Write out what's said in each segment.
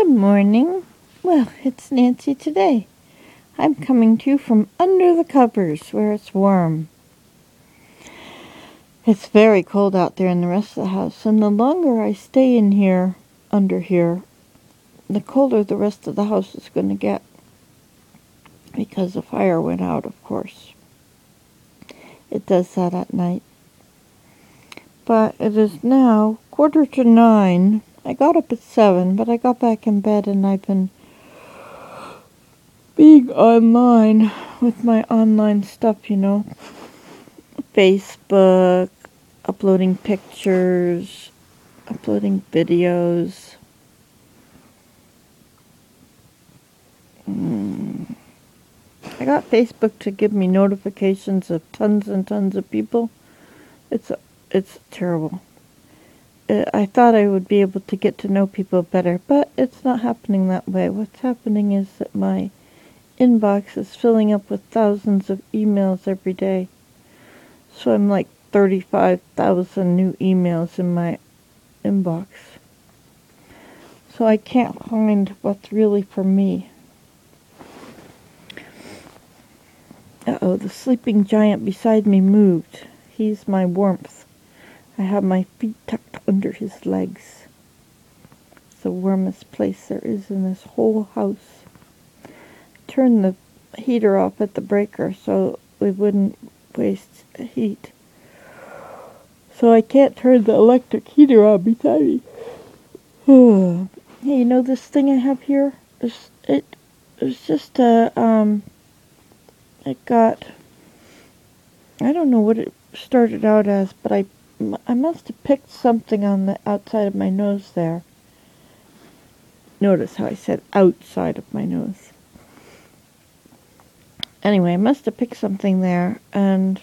Good morning. Well, it's Nancy today. I'm coming to you from under the covers where it's warm. It's very cold out there in the rest of the house, and the longer I stay in here, under here, the colder the rest of the house is going to get. Because the fire went out, of course. It does that at night. But it is now 9:15. I got up at 7, but I got back in bed and I've been being online with my online stuff, Facebook, uploading pictures, uploading videos. I got Facebook to give me notifications of tons and tons of people. It's terrible. I thought I would be able to get to know people better, but it's not happening that way. What's happening is that my inbox is filling up with thousands of emails every day. So I'm like 35,000 new emails in my inbox. So I can't find what's really for me. Uh-oh, the sleeping giant beside me moved. He's my warmth. I have my feet tucked under his legs. It's the warmest place there is in this whole house. Turn the heater off at the breaker so we wouldn't waste heat. So I can't turn the electric heater on beside me. Hey, this thing I have here? It was just it got, I don't know what it started out as, but I must have picked something on the outside of my nose there. Notice how I said outside of my nose. Anyway, I must have picked something there, and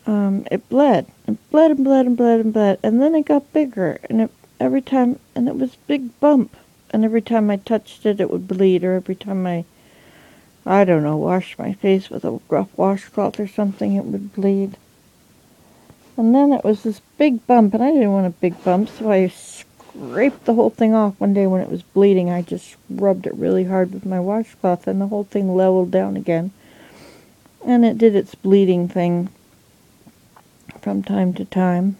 it bled. It bled and bled and bled and bled, and then it got bigger, and it was a big bump, and every time I touched it, it would bleed, or every time I don't know, washed my face with a rough washcloth or something, it would bleed. And then it was this big bump, and I didn't want a big bump, so I scraped the whole thing off one day when it was bleeding. I just rubbed it really hard with my washcloth, and the whole thing leveled down again. And it did its bleeding thing from time to time.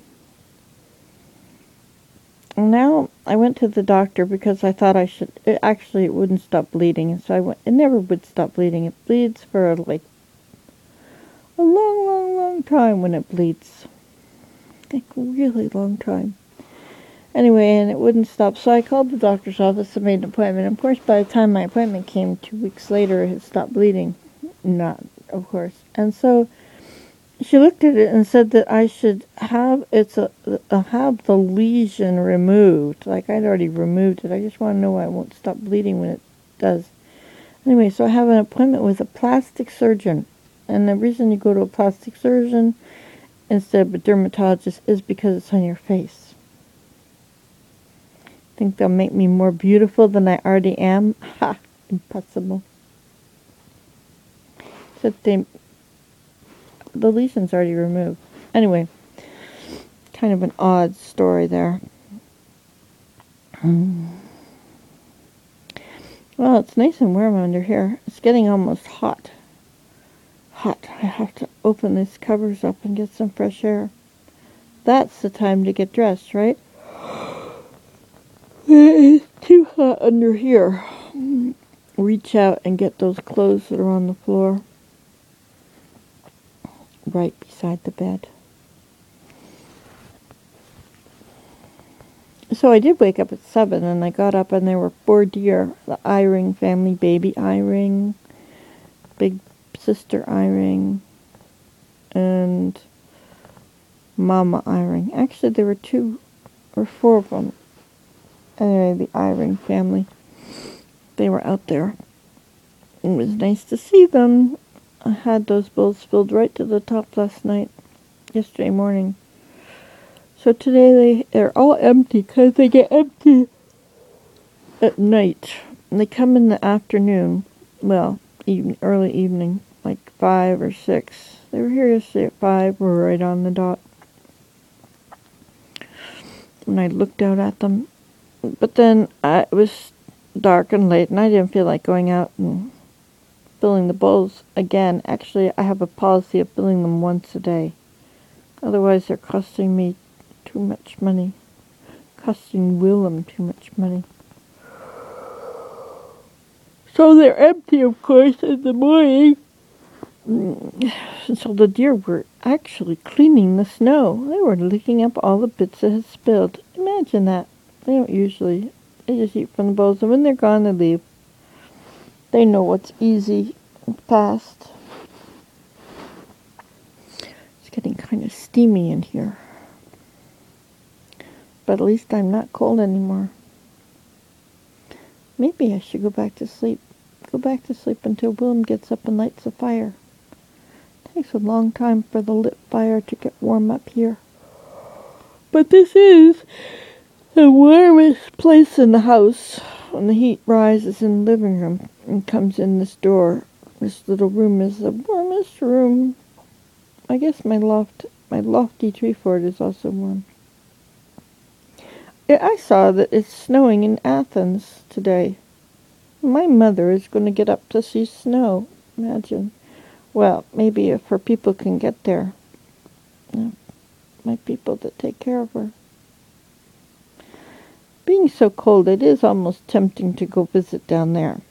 And now I went to the doctor because I thought it wouldn't stop bleeding. And so I went. It never would stop bleeding. It bleeds for like a long, long, long time when it bleeds. Like a really long time. Anyway, and it wouldn't stop. So I called the doctor's office and made an appointment. Of course, by the time my appointment came 2 weeks later, it had stopped bleeding. Not, of course. And so she looked at it and said that I should have have the lesion removed. Like I'd already removed it. I just want to know why it won't stop bleeding when it does. Anyway, so I have an appointment with a plastic surgeon. And the reason you go to a plastic surgeon instead of a dermatologist is because it's on your face. Think they'll make me more beautiful than I already am? Ha! Impossible. Except the lesion's already removed. Anyway, kind of an odd story there. Well, it's nice and warm under here. It's getting almost hot. I have to open these covers up and get some fresh air. That's the time to get dressed, right? It's too hot under here. Reach out and get those clothes that are on the floor. Right beside the bed. So I did wake up at 7, and I got up and there were 4 deer. The Eyring family, baby Eyring, big sister Eyring, and Mama Eyring. Actually, there were 2 or 4 of them. Anyway, the Eyring family. They were out there. It was nice to see them. I had those bowls filled right to the top yesterday morning. So today they're all empty because they get empty at night. And they come in the afternoon, well, early evening, like 5 or 6. They were here yesterday at 5, we're right on the dot. When I looked out at them, But then it was dark and late, and I didn't feel like going out and filling the bowls again. Actually, I have a policy of filling them once a day. Otherwise, they're costing me too much money. Costing Willem too much money. So they're empty, of course, in the morning. So the deer were actually cleaning the snow. They were licking up all the bits that had spilled. Imagine that. They don't usually. They just eat from the bowls, and when they're gone, they leave. They know what's easy and fast. It's getting kind of steamy in here. But at least I'm not cold anymore. Maybe I should go back to sleep. Go back to sleep until Willem gets up and lights a fire. It takes a long time for the lit fire to get warm up here. But this is the warmest place in the house. When the heat rises in the living room and comes in this door, this little room is the warmest room. I guess my lofty tree fort is also warm. I saw that it's snowing in Athens today. My mother is going to get up to see snow. Imagine. Well, maybe if her people can get there. My people that take care of her. Being so cold, it is almost tempting to go visit down there.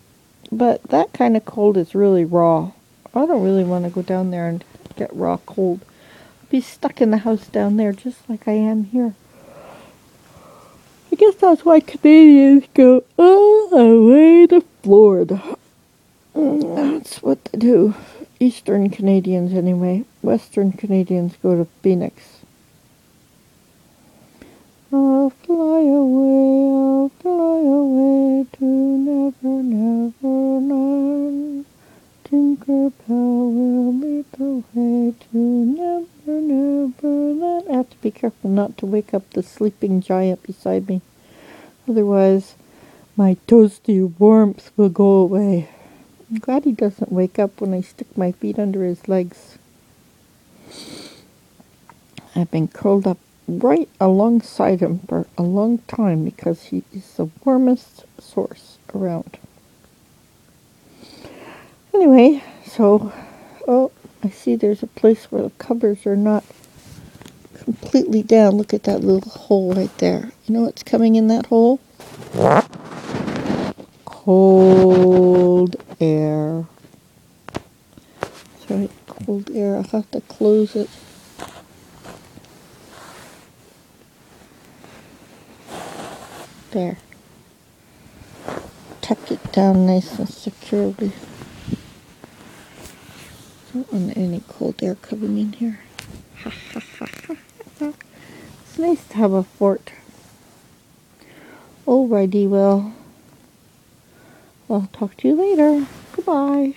But that kind of cold is really raw. I don't really want to go down there and get raw cold. Be stuck in the house down there just like I am here. I guess that's why Canadians go all the way to Florida. That's what they do. Eastern Canadians anyway. Western Canadians go to Phoenix. I'll fly away to never, never land. Tinkerbell will lead the way to never, never land. I have to be careful not to wake up the sleeping giant beside me. Otherwise, my toasty warmth will go away. I'm glad he doesn't wake up when I stick my feet under his legs. I've been curled up right alongside him for a long time because he is the warmest source around. Anyway, so, I see there's a place where the covers are not completely down. Look at that little hole right there. You know what's coming in that hole? Cold air. That's right, cold air. I'll have to close it. There. Tuck it down nice and securely. Don't want any cold air coming in here. It's nice to have a fort. Alrighty, well, I'll talk to you later. Goodbye.